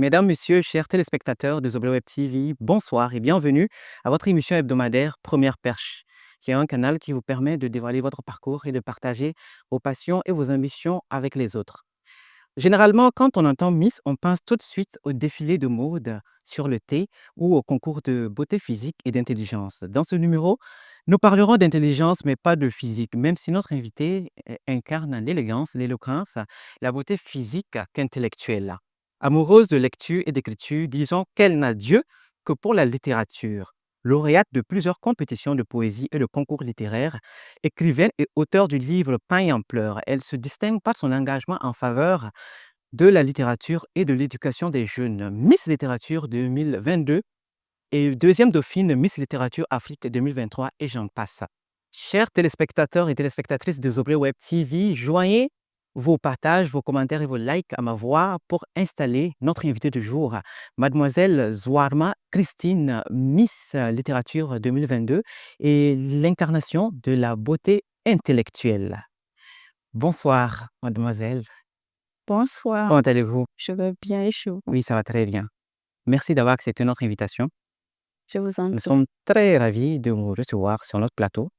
Mesdames, Messieurs, chers téléspectateurs de Zoblé Web TV, bonsoir et bienvenue à votre émission hebdomadaire Première Perche, qui est un canal qui vous permet de dévoiler votre parcours et de partager vos passions et vos ambitions avec les autres. Généralement, quand on entend Miss, on pense tout de suite au défilé de mode sur le thé ou au concours de beauté physique et d'intelligence. Dans ce numéro, nous parlerons d'intelligence, mais pas de physique, même si notre invité incarne l'élégance, l'éloquence, la beauté physique qu'intellectuelle. Amoureuse de lecture et d'écriture, disons qu'elle n'a Dieu que pour la littérature. Lauréate de plusieurs compétitions de poésie et de concours littéraires, écrivaine et auteure du livre Pain en pleurs, elle se distingue par son engagement en faveur de la littérature et de l'éducation des jeunes. Miss Littérature 2022 et deuxième dauphine Miss Littérature Afrique 2023 et j'en passe. Chers téléspectateurs et téléspectatrices de Zoblé Web TV, joignez vos partages, vos commentaires et vos likes à ma voix pour installer notre invitée du jour, Mademoiselle Zouarma Christine, Miss Littérature 2022 et l'incarnation de la beauté intellectuelle. Bonsoir, mademoiselle. Bonsoir, Comment allez-vous? je vais bien et chaud. Oui, ça va très bien. Merci d'avoir accepté notre invitation. Je vous en Nous prie. sommes très ravis de vous recevoir sur notre plateau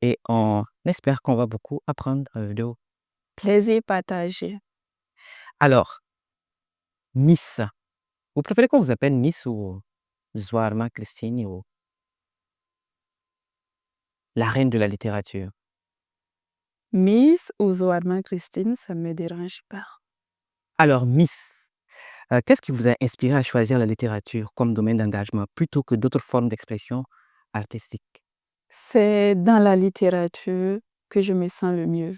et on espère qu'on va beaucoup apprendre de vous. Plaisir partagé. Alors, Miss, vous préférez qu'on vous appelle Miss ou Zouarma Christine ou la reine de la littérature? Miss ou Zouarma Christine, ça ne me dérange pas. Alors, Miss, qu'est-ce qui vous a inspiré à choisir la littérature comme domaine d'engagement plutôt que d'autres formes d'expression artistique? C'est dans la littérature que je me sens le mieux.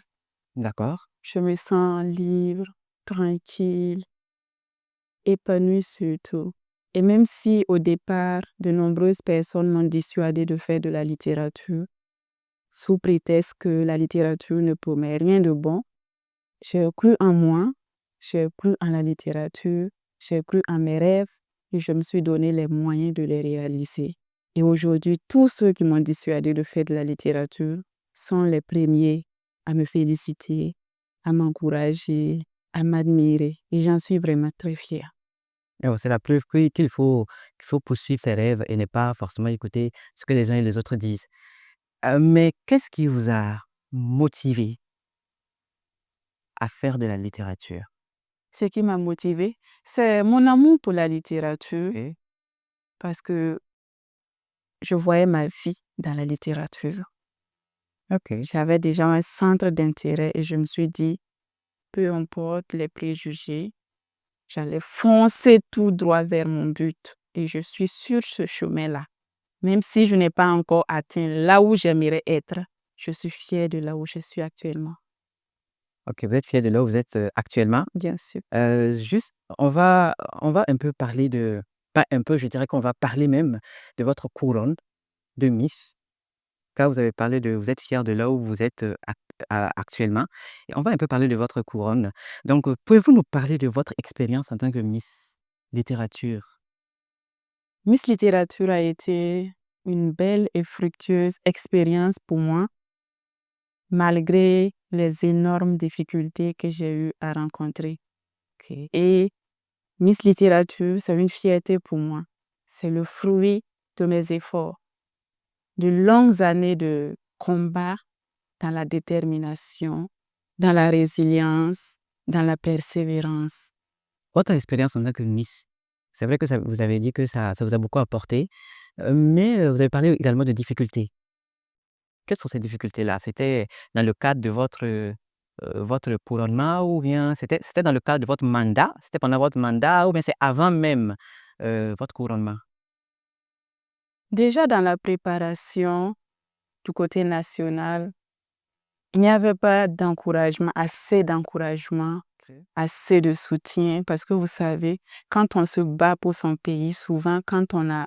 D'accord? Je me sens libre, tranquille, épanouie surtout. Et même si au départ, de nombreuses personnes m'ont dissuadée de faire de la littérature, sous prétexte que la littérature ne promet rien de bon, j'ai cru en moi, j'ai cru en la littérature, j'ai cru en mes rêves et je me suis donné les moyens de les réaliser. Et aujourd'hui, tous ceux qui m'ont dissuadé de faire de la littérature sont les premiers à me féliciter, à m'encourager, à m'admirer. Et j'en suis vraiment très fière. C'est la preuve qu'il faut poursuivre ses rêves et ne pas forcément écouter ce que les uns et les autres disent. Mais qu'est-ce qui vous a motivé à faire de la littérature? Ce qui m'a motivée, c'est mon amour pour la littérature Ok. parce que je voyais ma vie dans la littérature. Ok. J'avais déjà un centre d'intérêt et je me suis dit, peu importe les préjugés, j'allais foncer tout droit vers mon but. Et je suis sur ce chemin-là. Même si je n'ai pas encore atteint là où j'aimerais être, je suis fière de là où je suis actuellement. Ok, vous êtes fier de là où vous êtes actuellement. Bien sûr. Juste, on va un peu parler de, pas un peu, je dirais qu'on va parler même de votre couronne de Miss. Car vous avez parlé de, vous êtes fier de là où vous êtes actuellement. Et on va un peu parler de votre couronne. Donc, pouvez-vous nous parler de votre expérience en tant que Miss Littérature? Miss Littérature a été une belle et fructueuse expérience pour moi, malgré les énormes difficultés que j'ai eu à rencontrer. Ok. Et Miss Littérature, c'est une fierté pour moi. C'est le fruit de mes efforts, de longues années de combat dans la détermination, dans la résilience, dans la persévérance. Votre expérience en tant que Miss, c'est vrai que vous avez dit que ça vous a beaucoup apporté, mais vous avez parlé également de difficultés. Quelles sont ces difficultés-là? C'était dans le cadre de votre couronnement ou bien c'était dans le cadre de votre mandat? C'était pendant votre mandat ou bien c'est avant même votre couronnement? Déjà dans la préparation du côté national, il n'y avait pas d'encouragement, assez de soutien, parce que vous savez, quand on se bat pour son pays, souvent quand on a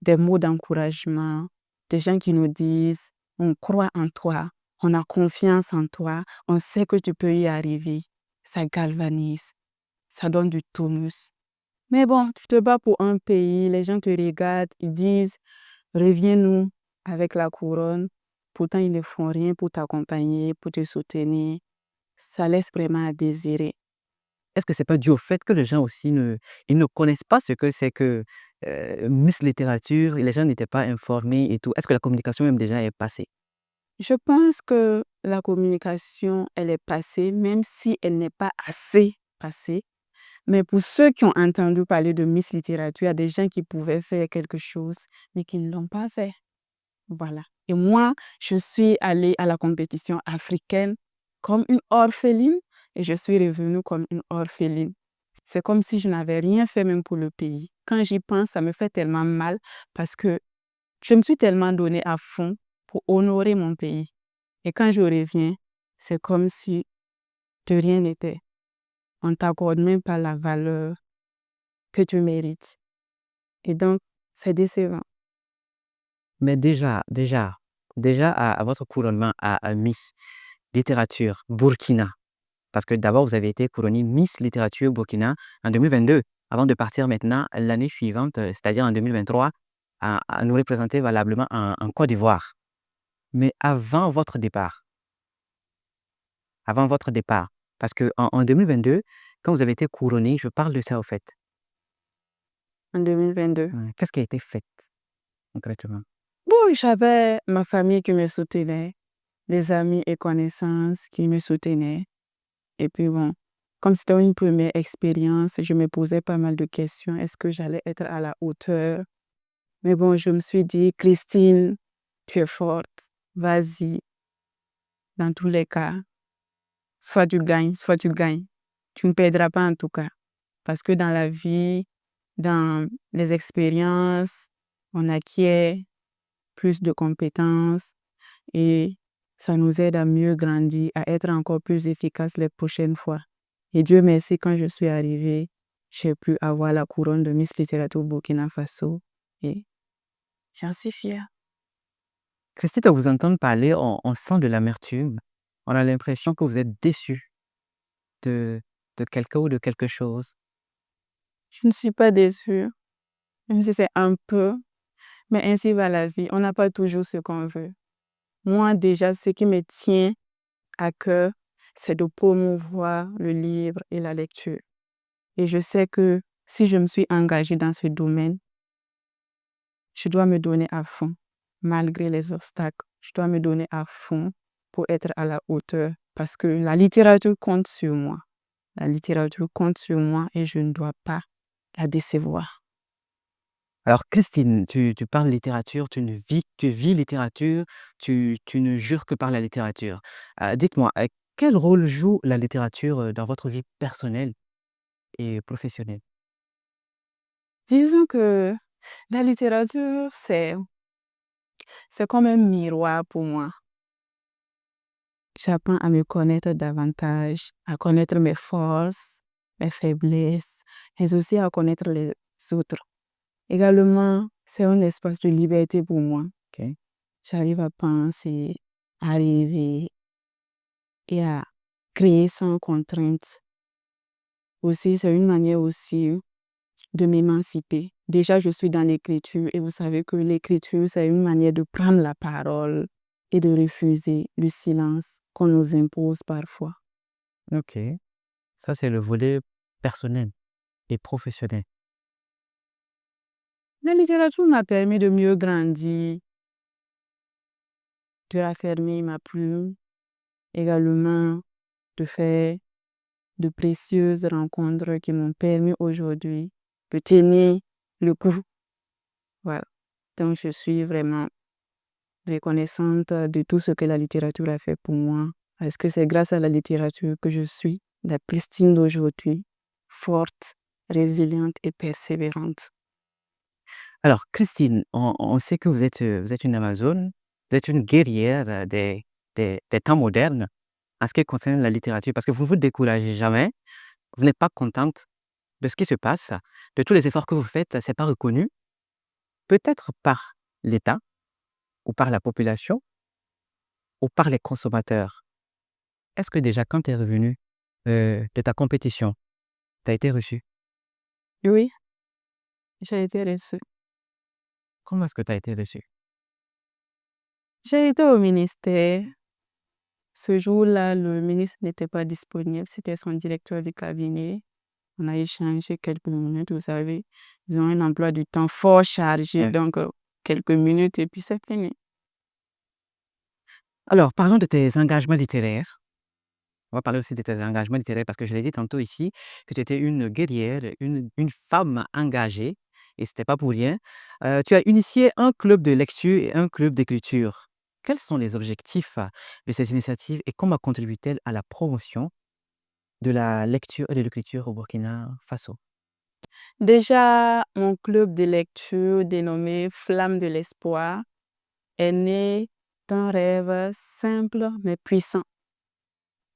des mots d'encouragement, des gens qui nous disent, on croit en toi, on a confiance en toi, on sait que tu peux y arriver, ça galvanise, ça donne du tonus. Mais bon, tu te bats pour un pays, les gens te regardent, ils disent, reviens-nous avec la couronne. Pourtant, ils ne font rien pour t'accompagner, pour te soutenir. Ça laisse vraiment à désirer. est-ce que c'est pas dû au fait que les gens aussi ils ne connaissent pas ce que c'est que, Miss Littérature et les gens n'étaient pas informés et tout? Est-ce que la communication même déjà est passée? Je pense que la communication, elle est passée, même si elle n'est pas assez passée. Mais pour ceux qui ont entendu parler de Miss Littérature, il y a des gens qui pouvaient faire quelque chose, mais qui ne l'ont pas fait. Voilà. Et moi, je suis allée à la compétition africaine comme une orpheline et je suis revenue comme une orpheline. C'est comme si je n'avais rien fait même pour le pays. Quand j'y pense, ça me fait tellement mal parce que je me suis tellement donnée à fond pour honorer mon pays. Et quand je reviens, c'est comme si de rien n'était. On ne t'accorde même pas la valeur que tu mérites. Et donc, c'est décevant. Mais déjà à votre couronnement à Miss Littérature Burkina, parce que d'abord vous avez été couronnée Miss Littérature Burkina en 2022, avant de partir maintenant l'année suivante, c'est-à-dire en 2023, à nous représenter valablement en Côte d'Ivoire. Mais avant votre départ, parce qu'en 2022, quand vous avez été couronnée, je parle de ça au fait. En 2022. Qu'est-ce qui a été fait concrètement? Bon, j'avais ma famille qui me soutenait, des amis et connaissances qui me soutenaient. Et puis bon, comme c'était une première expérience, je me posais pas mal de questions. Est-ce que j'allais être à la hauteur? Mais bon, je me suis dit, Christine, tu es forte, vas-y. Dans tous les cas, soit tu gagnes, soit tu gagnes. Tu ne perdras pas en tout cas. Parce que dans la vie, dans les expériences, on acquiert plus de compétences et ça nous aide à mieux grandir, à être encore plus efficace les prochaines fois. Et Dieu merci, quand je suis arrivée, j'ai pu avoir la couronne de Miss Littérature Burkina Faso et j'en suis fière. Christine, à vous entendre parler, on sent de l'amertume. On a l'impression que vous êtes déçue de, de quelqu'un ou de quelque chose. Je ne suis pas déçue, même si c'est un peu, mais ainsi va la vie. On n'a pas toujours ce qu'on veut. Moi, déjà, ce qui me tient à cœur, c'est de promouvoir le livre et la lecture. Et je sais que si je me suis engagée dans ce domaine, je dois me donner à fond, malgré les obstacles. Je dois me donner à fond pour être à la hauteur parce que la littérature compte sur moi. La littérature compte sur moi et je ne dois pas la décevoir. Alors, Christine, tu parles littérature, tu vis littérature, tu ne jures que par la littérature. Dites-moi, quel rôle joue la littérature dans votre vie personnelle et professionnelle? Disons que la littérature, c'est comme un miroir pour moi. J'apprends à me connaître davantage, à connaître mes forces, mes faiblesses, mais aussi à connaître les autres. Également, c'est un espace de liberté pour moi. Ok. J'arrive à penser, à rêver et à créer sans contrainte. Aussi, c'est une manière aussi de m'émanciper. Déjà, je suis dans l'écriture et vous savez que l'écriture, c'est une manière de prendre la parole et de refuser le silence qu'on nous impose parfois. Ok. Ça, c'est le volet personnel et professionnel. La littérature m'a permis de mieux grandir, de raffermir ma plume, également de faire de précieuses rencontres qui m'ont permis aujourd'hui de tenir le coup. Voilà. Donc, je suis vraiment reconnaissante de tout ce que la littérature a fait pour moi. Parce que c'est grâce à la littérature que je suis la Christine d'aujourd'hui, forte, résiliente et persévérante. Alors, Christine, on sait que vous êtes une Amazone, vous êtes une guerrière des temps modernes en ce qui concerne la littérature, parce que vous ne vous découragez jamais, vous n'êtes pas contente de ce qui se passe, de tous les efforts que vous faites, c'est pas reconnu, peut-être par l'État ou par la population ou par les consommateurs. Est-ce que déjà, quand tu es revenu de ta compétition, tu as été reçu? Oui, j'ai été reçue. Comment est-ce que tu as été reçu? J'ai été au ministère Ce jour-là, le ministre n'était pas disponible. C'était son directeur du cabinet. On a échangé quelques minutes, vous savez. Ils ont un emploi du temps fort chargé, Ouais. donc quelques minutes et puis c'est fini. Alors, parlons de tes engagements littéraires. On va parler aussi de tes engagements littéraires parce que je l'ai dit tantôt ici que tu étais une guerrière, une femme engagée et c'était pas pour rien. Tu as initié un club de lecture et un club d'écriture. Quels sont les objectifs de ces initiatives et comment contribuent-elles à la promotion de la lecture et de l'écriture au Burkina Faso? Déjà, mon club de lecture dénommé Flamme de l'espoir est né d'un rêve simple mais puissant.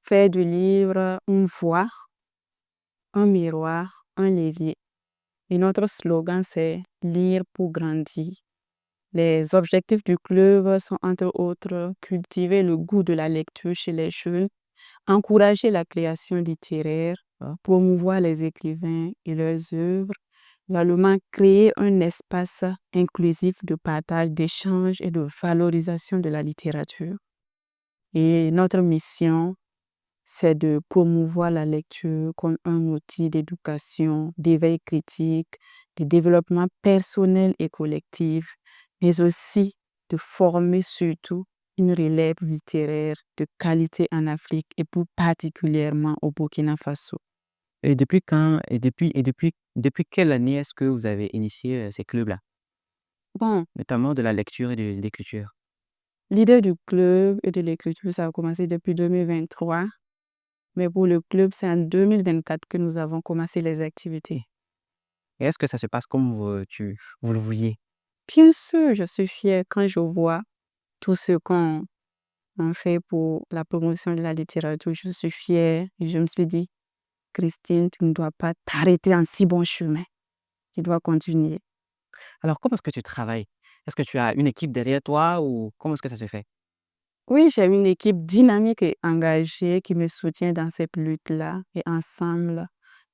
Faire du livre une voix, un miroir, un levier. Et notre slogan, c'est lire pour grandir. Les objectifs du club sont entre autres cultiver le goût de la lecture chez les jeunes, encourager la création littéraire, promouvoir les écrivains et leurs œuvres, également créer un espace inclusif de partage, d'échange et de valorisation de la littérature. Et notre mission, c'est de promouvoir la lecture comme un outil d'éducation, d'éveil critique, de développement personnel et collectif, mais aussi de former surtout une relève littéraire de qualité en Afrique et plus particulièrement au Burkina Faso. Et depuis quand depuis quelle année est-ce que vous avez initié ces clubs-là, Bon, notamment de la lecture et de l'écriture? l'idée du club et de l'écriture, ça a commencé depuis 2023, mais pour le club, c'est en 2024 que nous avons commencé les activités. Et est-ce que ça se passe comme vous le vouliez? Bien sûr, je suis fière quand je vois tout ce qu'on fait pour la promotion de la littérature. Je suis fière et je me suis dit, Christine, tu ne dois pas t'arrêter en si bon chemin. Tu dois continuer. Alors, comment est-ce que tu travailles? Est-ce que tu as une équipe derrière toi ou comment est-ce que ça se fait? Oui, j'ai une équipe dynamique et engagée qui me soutient dans cette lutte-là et ensemble,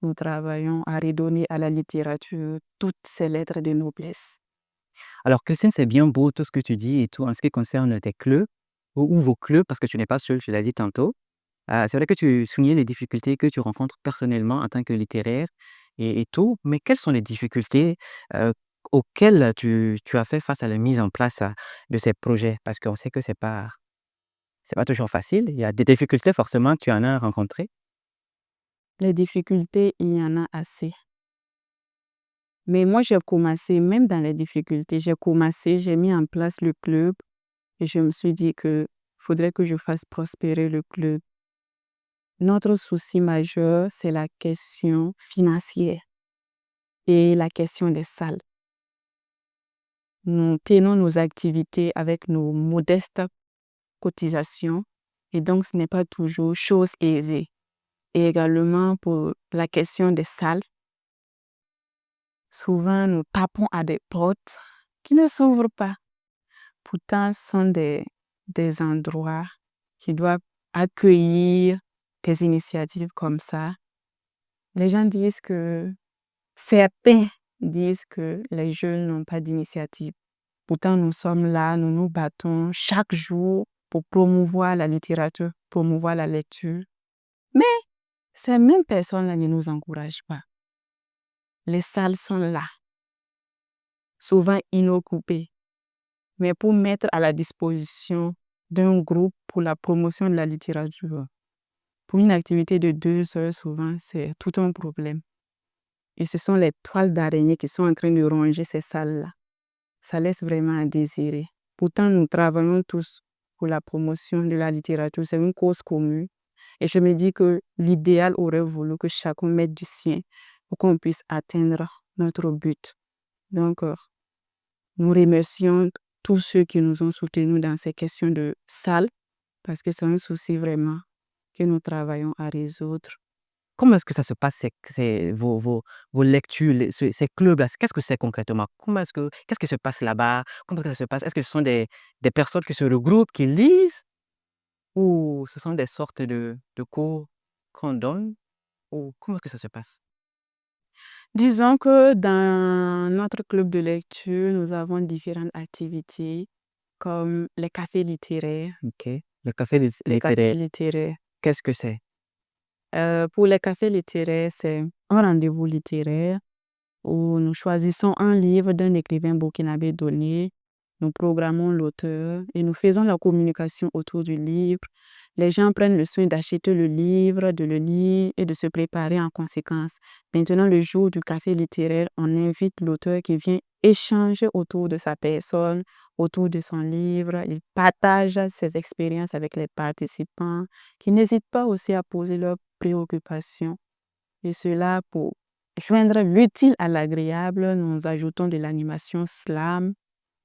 nous travaillons à redonner à la littérature toutes ses lettres de noblesse. Alors, Christine, c'est bien beau tout ce que tu dis et tout en ce qui concerne tes clubs ou vos clubs, parce que tu n'es pas seule, tu l'as dit tantôt. C'est vrai que tu soulignais les difficultés que tu rencontres personnellement en tant que littéraire et tout, mais quelles sont les difficultés euh, auxquelles tu as fait face à la mise en place de ces projets? Parce qu'on sait que c'est pas toujours facile. Il y a des difficultés forcément que tu en as rencontrées. Les difficultés, il y en a assez. Mais moi, j'ai commencé, même dans les difficultés, j'ai mis en place le club et je me suis dit que faudrait que je fasse prospérer le club. Notre souci majeur, c'est la question financière et la question des salles. Nous tenons nos activités avec nos modestes cotisations et donc ce n'est pas toujours chose aisée. Et également pour la question des salles, souvent nous tapons à des portes qui ne s'ouvrent pas. Pourtant, ce sont des endroits qui doivent accueillir des initiatives comme ça. Les gens disent que certains disent que les jeunes n'ont pas d'initiative. Pourtant, nous sommes là, nous nous battons chaque jour pour promouvoir la littérature, promouvoir la lecture. Mais ces mêmes personnes-là ne nous encouragent pas. Les salles sont là, souvent inoccupées, mais pour mettre à la disposition d'un groupe pour la promotion de la littérature. Pour une activité de 2 heures, souvent, c'est tout un problème. Et ce sont les toiles d'araignée qui sont en train de ronger ces salles-là. Ça laisse vraiment à désirer. Pourtant, nous travaillons tous pour la promotion de la littérature. C'est une cause commune. Et je me dis que l'idéal aurait voulu que chacun mette du sien pour qu'on puisse atteindre notre but. Donc, nous remercions tous ceux qui nous ont soutenus dans ces questions de salles parce que c'est un souci vraiment que nous travaillons à résoudre. Comment est-ce que ça se passe, vos lectures, ces clubs-là? Qu'est-ce que c'est concrètement? Qu'est-ce qui se passe là-bas? Comment est-ce que ça se passe? Est-ce que ce sont des personnes qui se regroupent, qui lisent? Ou ce sont des sortes de cours qu'on donne? Ou comment est-ce que ça se passe? Disons que dans notre club de lecture, nous avons différentes activités comme les cafés littéraires, OK. Le café Les cafés littéraire, littéraires. qu'est-ce que c'est? Pour les cafés littéraires, c'est un rendez-vous littéraire où nous choisissons un livre d'un écrivain burkinabé donné, nous programmons l'auteur et nous faisons la communication autour du livre. Les gens prennent le soin d'acheter le livre, de le lire et de se préparer en conséquence. Maintenant, le jour du café littéraire, on invite l'auteur qui vient échanger autour de sa personne, autour de son livre. Il partage ses expériences avec les participants qui n'hésitent pas aussi à poser leurs préoccupations. Et cela pour joindre l'utile à l'agréable, nous ajoutons de l'animation slam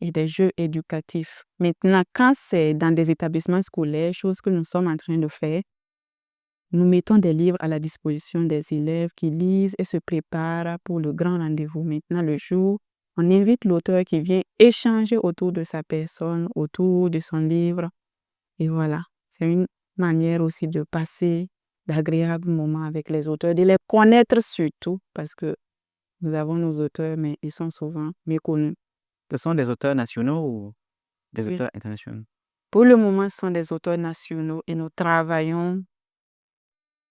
et des jeux éducatifs. Maintenant, quand c'est dans des établissements scolaires, chose que nous sommes en train de faire, nous mettons des livres à la disposition des élèves qui lisent et se préparent pour le grand rendez-vous. Maintenant, le jour, on invite l'auteur qui vient échanger autour de sa personne, autour de son livre. Et voilà, c'est une manière aussi de passer d'agréables moments avec les auteurs, de les connaître surtout, parce que nous avons nos auteurs, mais ils sont souvent méconnus. Ce sont des auteurs nationaux ou des Oui. auteurs internationaux? Pour le moment, ce sont des auteurs nationaux et nous travaillons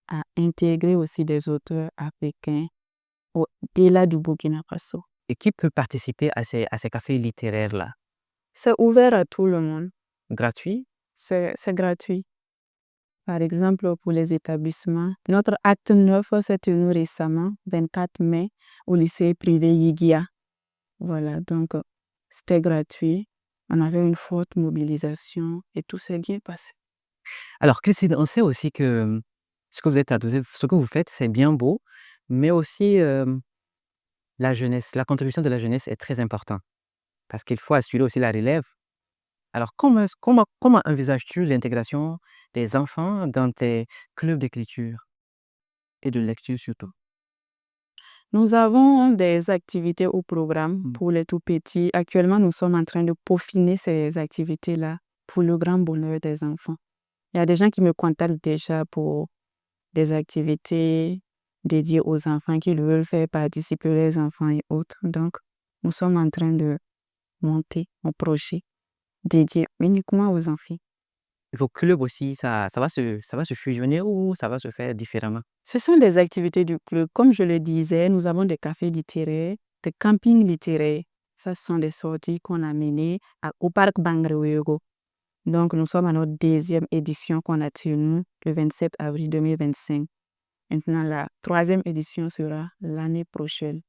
à intégrer aussi des auteurs africains au-delà du Burkina Faso. Et qui peut participer à ces cafés littéraires-là? C'est ouvert à tout le monde. Gratuit? C'est gratuit. Par exemple, pour les établissements, notre acte 9 s'est tenu récemment, 24 mai, au lycée privé Yigia. Voilà, donc c'était gratuit. On avait une forte mobilisation et tout s'est bien passé. Alors, Christine, on sait aussi que ce que ce que vous faites, c'est bien beau, mais aussi la jeunesse, la contribution de la jeunesse est très importante parce qu'il faut assurer aussi la relève. Alors, comment envisages-tu l'intégration des enfants dans tes clubs d'écriture et de lecture surtout? Nous avons des activités au programme Mm. pour les tout petits. Actuellement, nous sommes en train de peaufiner ces activités-là pour le grand bonheur des enfants. Il y a des gens qui me contactent déjà pour des activités dédiées aux enfants qui veulent faire participer les enfants et autres. Donc, nous sommes en train de monter un projet dédié uniquement aux enfants. Vos clubs aussi, ça va se fusionner ou ça va se faire différemment? Ce sont des activités du club. Comme je le disais, nous avons des cafés littéraires, des campings littéraires. Ça, ce sont des sorties qu'on a menées au parc Bangréouégo. Donc, nous sommes à notre deuxième édition qu'on a tenue le 27 avril 2025. Maintenant, la troisième édition sera l'année prochaine.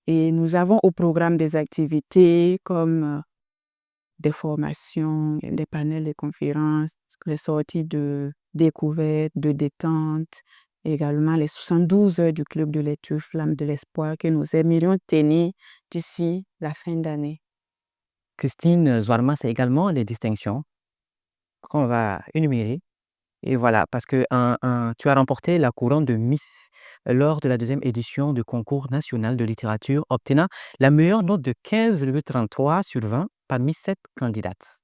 Et nous avons au programme des activités comme des formations, des panels de conférences, les sorties de découverte, de détente, également les 72 heures du club de lecture Flamme de l'Espoir que nous aimerions tenir d'ici la fin d'année. Christine Zouarma, c'est également les distinctions qu'on va énumérer. Et voilà, parce que tu as remporté la couronne de Miss lors de la deuxième édition du concours national de littérature, obtenant la meilleure note de 15,33 sur 20 parmi 7 candidates.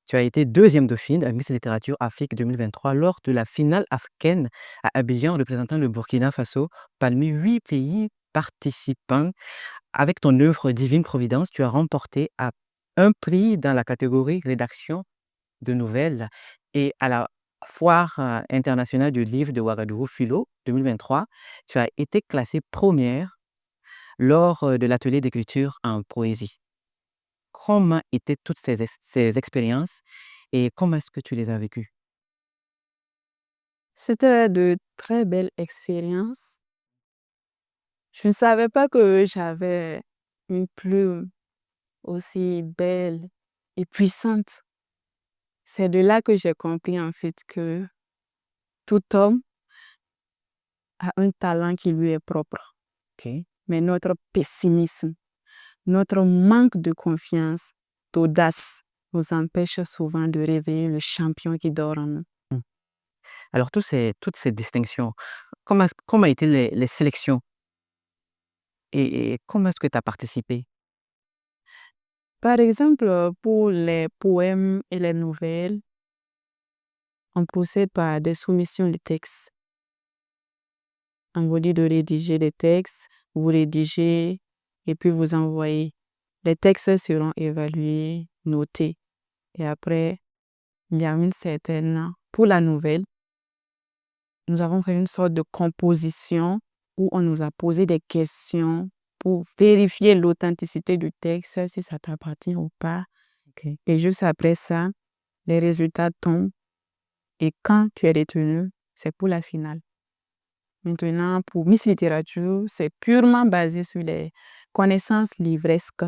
Tu as été deuxième dauphine à Miss Littérature Afrique 2023 lors de la finale africaine à Abidjan représentant le Burkina Faso parmi 8 pays participants. Avec ton œuvre Divine Providence, tu as remporté un prix dans la catégorie rédaction de nouvelles et à la Foire internationale du livre de Ouagadougou Philo 2023, tu as été classée première lors de l'atelier d'écriture en poésie. Comment étaient toutes ces expériences et comment est-ce que tu les as vécues? C'était de très belles expériences. Je ne savais pas que j'avais une plume aussi belle et puissante. C'est de là que j'ai compris en fait que tout homme a un talent qui lui est propre. Ok. Mais notre pessimisme, notre manque de confiance, d'audace nous empêche souvent de réveiller le champion qui dort en nous. Alors, toutes ces distinctions, comment étaient les sélections et comment est-ce que tu as participé? Par exemple, pour les poèmes et les nouvelles, on procède par des soumissions de textes. On vous dit de rédiger des textes, vous rédigez et puis vous envoyez. Les textes seront évalués, notés. Et après, il y a une certaine... Pour la nouvelle, nous avons fait une sorte de composition où on nous a posé des questions pour vérifier l'authenticité du texte, si ça t'appartient ou pas. Ok. Et juste après ça, les résultats tombent. Et quand tu es retenu, c'est pour la finale. Maintenant, pour Miss Littérature, c'est purement basé sur les connaissances livresques,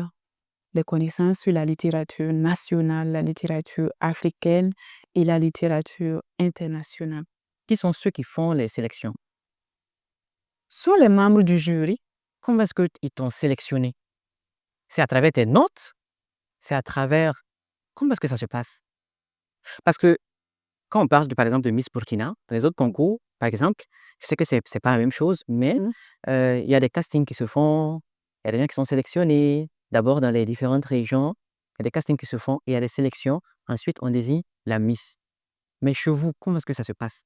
les connaissances sur la littérature nationale, la littérature africaine et la littérature internationale. Qui sont ceux qui font les sélections? Sont les membres du jury. Comment est-ce qu'ils t'ont sélectionné? C'est à travers tes notes? C'est à travers... Comment est-ce que ça se passe? Parce que quand on parle, par exemple, de Miss Burkina, dans les autres concours, par exemple, je sais que c'est pas la même chose, mais Mm. il y a des castings qui se font, il y a des gens qui sont sélectionnés, d'abord dans les différentes régions, il y a des castings qui se font, et il y a des sélections, ensuite on désigne la Miss. Mais chez vous, comment est-ce que ça se passe?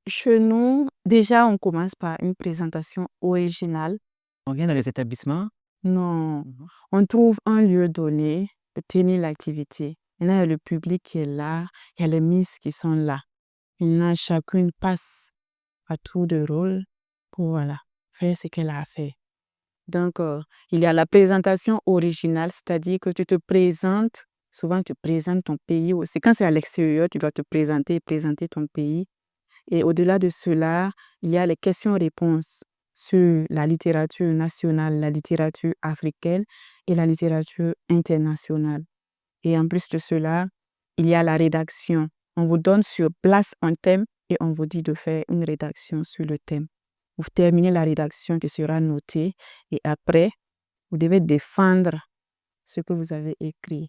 Chez nous, déjà, on commence par une présentation originale. On vient dans les établissements? Non, Mhm. on trouve un lieu donné de tenir l'activité. Il y a le public qui est là, il y a les Miss qui sont là. Maintenant, chacune passe à tour de rôle pour voilà, faire ce qu'elle a à faire. Donc, il y a la présentation originale, c'est-à-dire que tu te présentes, souvent tu présentes ton pays aussi. Quand c'est à l'extérieur, tu dois te présenter et présenter ton pays. Et au-delà de cela, il y a les questions-réponses sur la littérature nationale, la littérature africaine et la littérature internationale. Et en plus de cela, il y a la rédaction. On vous donne sur place un thème et on vous dit de faire une rédaction sur le thème. Vous terminez la rédaction qui sera notée et après, vous devez défendre ce que vous avez écrit.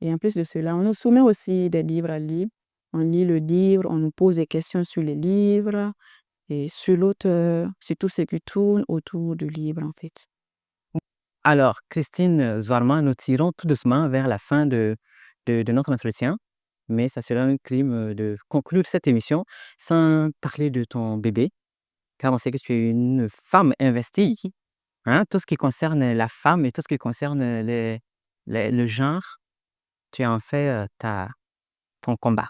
Et en plus de cela, on nous soumet aussi des livres à lire. On lit le livre, on nous pose des questions sur le livre et sur l'auteur, sur tout ce qui tourne autour du livre en fait. Alors, Christine Zwarma, nous tirons tout doucement vers la fin de notre entretien, mais ça serait un crime de conclure cette émission sans parler de ton bébé, car on sait que tu es une femme investie. Hein, tout ce qui concerne la femme et tout ce qui concerne le genre, tu en fais ton combat.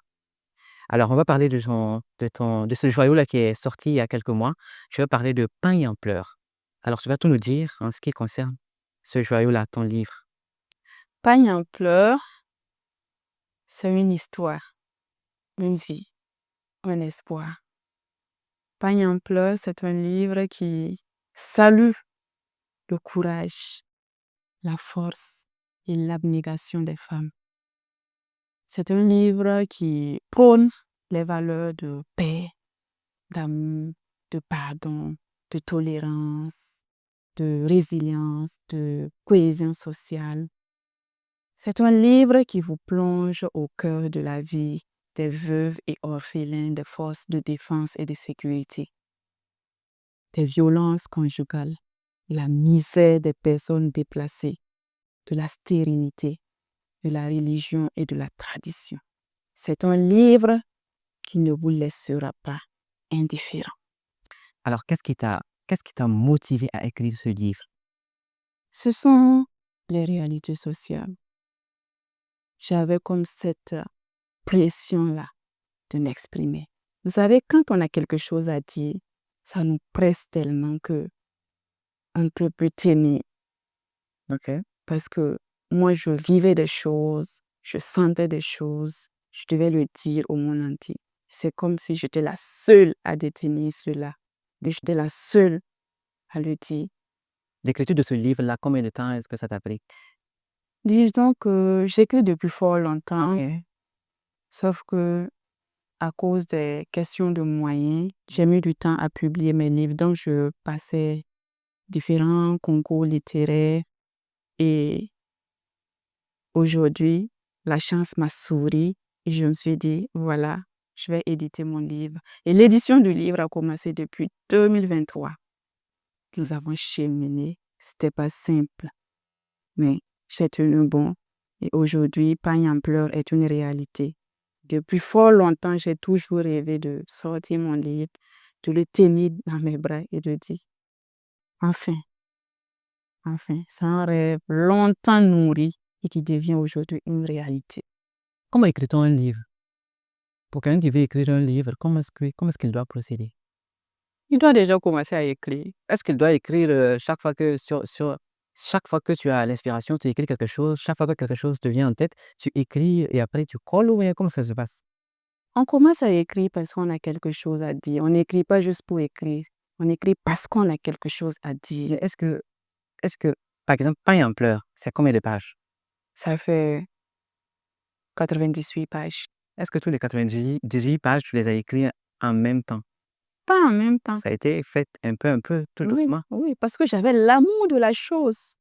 Alors, on va parler de ce joyau-là qui est sorti il y a quelques mois. Je vais parler de Pain en pleurs. Alors, tu vas tout nous dire en ce qui concerne ce joyau-là, ton livre. Pagne en pleurs, c'est une histoire, une vie, un espoir. Pagne en pleurs, c'est un livre qui salue le courage, la force et l'abnégation des femmes. C'est un livre qui prône les valeurs de paix, d'amour, de pardon, de tolérance, de résilience, de cohésion sociale. C'est un livre qui vous plonge au cœur de la vie des veuves et orphelins des forces de défense et de sécurité, des violences conjugales, de la misère des personnes déplacées, de la stérilité, de la religion et de la tradition. C'est un livre qui ne vous laissera pas indifférent. Alors, qu'est-ce qui t'a motivé à écrire ce livre? Ce sont les réalités sociales. J'avais comme cette pression-là de m'exprimer. Vous savez, quand on a quelque chose à dire, ça nous presse tellement que on ne peut plus tenir. OK. Parce que moi, je vivais des choses, je sentais des choses, je devais le dire au monde entier. C'est comme si j'étais la seule à détenir cela. Et j'étais la seule à le dire. L'écriture de ce livre-là, combien de temps est-ce que ça t'a pris? Disons que j'écris depuis fort longtemps, OK. sauf que à cause des questions de moyens, j'ai mis du temps à publier mes livres. Donc, je passais différents concours littéraires et aujourd'hui, la chance m'a souri et je me suis dit, voilà, je vais éditer mon livre. Et l'édition du livre a commencé depuis 2023. Nous avons cheminé, c'était pas simple, mais j'ai tenu bon. Et aujourd'hui, Pagne en pleurs est une réalité. Depuis fort longtemps, j'ai toujours rêvé de sortir mon livre, de le tenir dans mes bras et de dire, enfin, enfin, c'est un rêve longtemps nourri et qui devient aujourd'hui une réalité. Comment écrit-on un livre? Pour quelqu'un qui veut écrire un livre, comment est-ce qu'il doit procéder? Il doit déjà commencer à écrire. Est-ce qu'il doit écrire chaque fois que tu as l'inspiration, tu écris quelque chose, chaque fois que quelque chose te vient en tête, tu écris et après tu colles ou bien comment ça se passe? On commence à écrire parce qu'on a quelque chose à dire. On n'écrit pas juste pour écrire. On écrit parce qu'on a quelque chose à Mais dire. est-ce que, par exemple, Pain en pleurs, c'est combien de pages? Ça fait 98 pages. Est-ce que tous les 98 pages, tu les as écrits en même temps? Pas en même temps. Ça a été fait un peu, tout Oui, doucement. oui, parce que j'avais l'amour de la chose.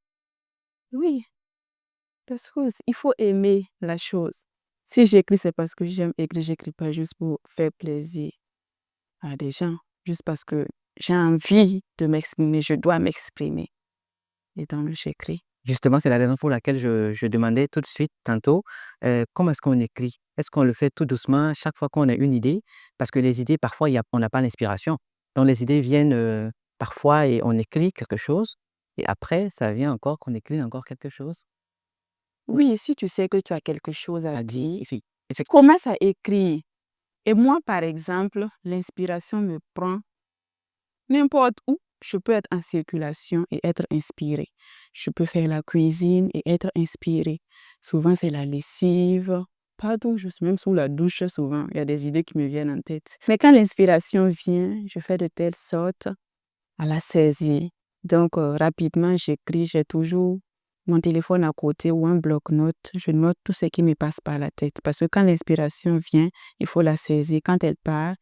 Oui, parce qu'il faut aimer la chose. Si j'écris, c'est parce que j'aime écrire. J'écris pas juste pour faire plaisir à des gens. Juste parce que j'ai envie de m'exprimer. Je dois m'exprimer. Et donc, j'écris. Justement, c'est la raison pour laquelle je demandais tout de suite, tantôt, comment est-ce qu'on écrit? Est-ce qu'on le fait tout doucement chaque fois qu'on a une idée? Parce que les idées, parfois, on n'a pas l'inspiration. Donc, les idées viennent parfois et on écrit quelque chose. Et après, ça vient encore qu'on écrit encore quelque chose. Oui, si tu sais que tu as quelque chose à À dire, dire, commence à écrire. Et moi, par exemple, l'inspiration me prend n'importe où. Je peux être en circulation et être inspirée. Je peux faire la cuisine et être inspirée. Souvent, c'est la lessive. Partout, juste même sous la douche, souvent, il y a des idées qui me viennent en tête. Mais quand l'inspiration vient, je fais de telle sorte à la saisir. Donc, rapidement, j'écris. J'ai toujours mon téléphone à côté ou un bloc-notes. Je note tout ce qui me passe par la tête. Parce que quand l'inspiration vient, il faut la saisir. Quand elle part,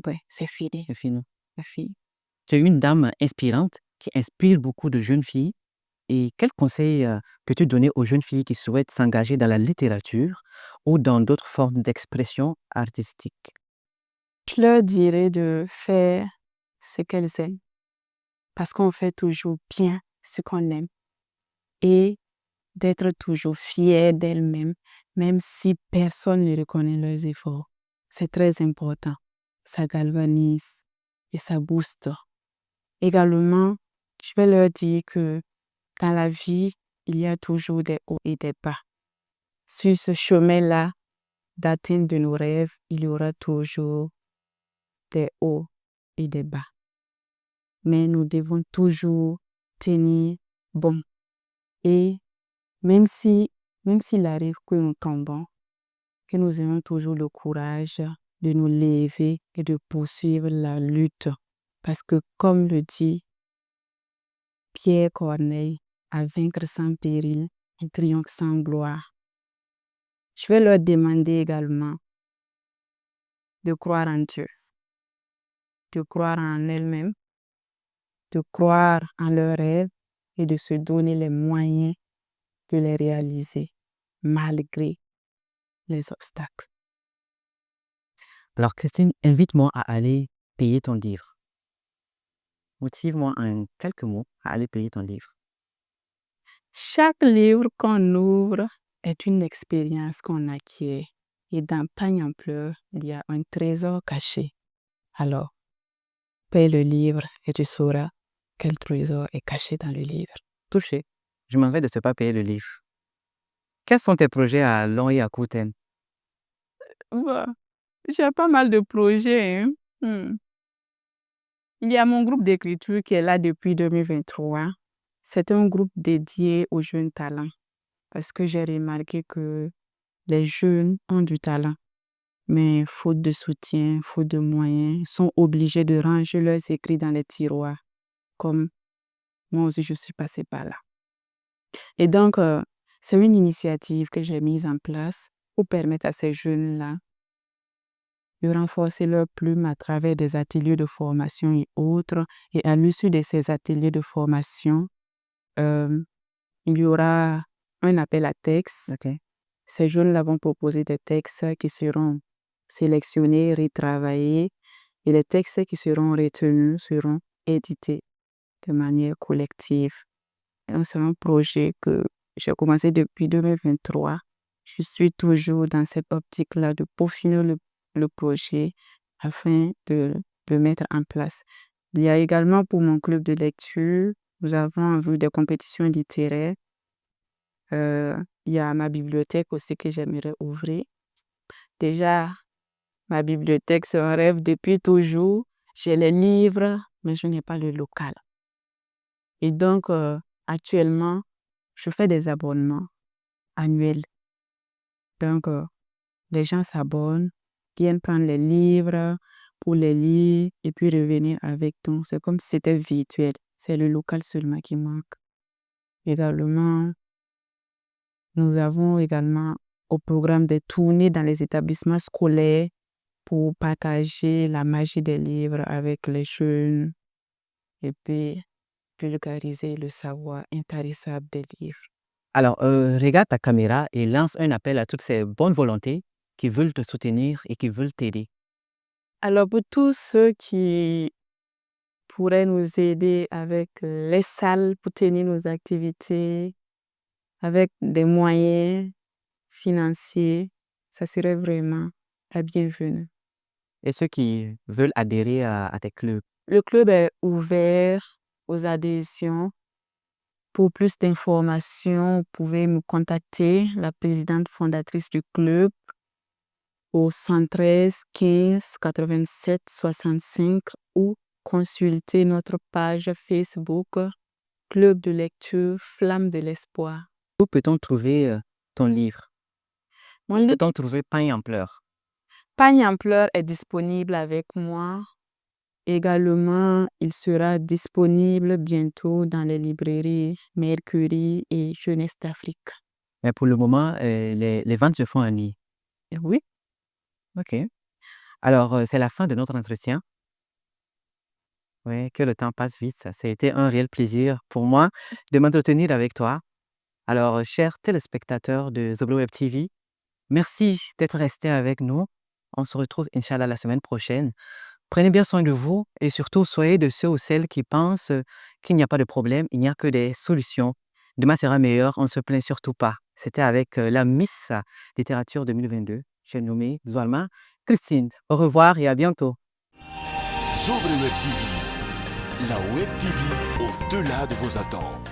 ouais, c'est fini. c'est fini. C'est fini. Tu es une dame inspirante qui inspire beaucoup de jeunes filles. Et quels conseils peux-tu donner aux jeunes filles qui souhaitent s'engager dans la littérature ou dans d'autres formes d'expression artistique? Je leur dirais de faire ce qu'elles aiment. Parce qu'on fait toujours bien ce qu'on aime. Et d'être toujours fière d'elles-mêmes, même si personne ne reconnaît leurs efforts. C'est très important. Ça galvanise et ça booste. Également, je vais leur dire que dans la vie, il y a toujours des hauts et des bas. Sur ce chemin-là, d'atteindre de nos rêves, il y aura toujours des hauts et des bas. Mais nous devons toujours tenir bon. Et même s'il arrive que nous tombons, que nous ayons toujours le courage de nous lever et de poursuivre la lutte. Parce que, comme le dit Pierre Corneille, à vaincre sans péril, un triomphe sans gloire. Je vais leur demander également de croire en Dieu, de croire en elles-mêmes, de croire en leurs rêves et de se donner les moyens de les réaliser malgré les obstacles. Alors, Christine, invite-moi à aller payer ton livre. Motive-moi en quelques mots à aller payer ton livre. Chaque livre qu'on ouvre est une expérience qu'on acquiert. Et dans Pagne en pleurs, il y a un trésor caché. Alors, paye le livre et tu sauras quel trésor est caché dans le livre. Touché. Je m'en vais de ce pas payer le livre. Quels sont tes projets à long et à court terme? Bah, j'ai pas mal de projets. Hein. Il y a mon groupe d'écriture qui est là depuis 2023. C'est un groupe dédié aux jeunes talents parce que j'ai remarqué que les jeunes ont du talent, mais faute de soutien, faute de moyens, ils sont obligés de ranger leurs écrits dans les tiroirs, comme moi aussi je suis passée par là. Et donc, c'est une initiative que j'ai mise en place pour permettre à ces jeunes-là de renforcer leur plume à travers des ateliers de formation et autres. Et à l'issue de ces ateliers de formation, il y aura un appel à texte. OK. Ces jeunes-là vont proposer des textes qui seront sélectionnés, retravaillés, et les textes qui seront retenus seront édités de manière collective. Donc, c'est un projet que j'ai commencé depuis 2023. Je suis toujours dans cette optique-là de peaufiner le projet afin de le mettre en place. Il y a également pour mon club de lecture, nous avons en vue des compétitions littéraires Il y a ma bibliothèque aussi que j'aimerais ouvrir. Déjà, ma bibliothèque, c'est un rêve depuis toujours. J'ai les livres, mais je n'ai pas le local. Et donc, actuellement, je fais des abonnements annuels. Donc, les gens s'abonnent, viennent prendre les livres pour les lire et puis revenir avec. Donc, c'est comme si c'était virtuel. C'est le local seulement qui manque. Également, nous avons également au programme des tournées dans les établissements scolaires pour partager la magie des livres avec les jeunes et puis vulgariser le savoir intarissable des livres. Alors, regarde ta caméra et lance un appel à toutes ces bonnes volontés qui veulent te soutenir et qui veulent t'aider. Alors, pour tous ceux qui pourraient nous aider avec les salles pour tenir nos activités, avec des moyens financiers, ça serait vraiment la bienvenue. Et ceux qui veulent adhérer à tes clubs. Le club est ouvert aux adhésions. Pour plus d'informations, vous pouvez me contacter, la présidente fondatrice du club, au 113 15 87 65 ou consulter notre page Facebook Club de lecture Flamme de l'espoir. Où peut-on trouver ton livre? Mon Où livre peut-on trouver Pagne en pleurs? Pagne en pleurs est disponible avec moi. Également, il sera disponible bientôt dans les librairies Mercury et Jeunesse d'Afrique. Mais pour le moment, les ventes se font en ligne. Oui, OK. Alors, c'est la fin de notre entretien. Oui, que le temps passe vite. Ça a été un réel plaisir pour moi de m'entretenir avec toi. Alors, chers téléspectateurs de Zoblo Web TV, merci d'être restés avec nous. On se retrouve, Inch'Allah, la semaine prochaine. Prenez bien soin de vous et surtout, soyez de ceux ou celles qui pensent qu'il n'y a pas de problème, il n'y a que des solutions. Demain sera meilleur, on ne se plaint surtout pas. C'était avec la Miss Littérature 2022, j'ai nommé Zoualma Christine. Au revoir et à bientôt. Sobre Web TV, la Web TV au-delà de vos attentes.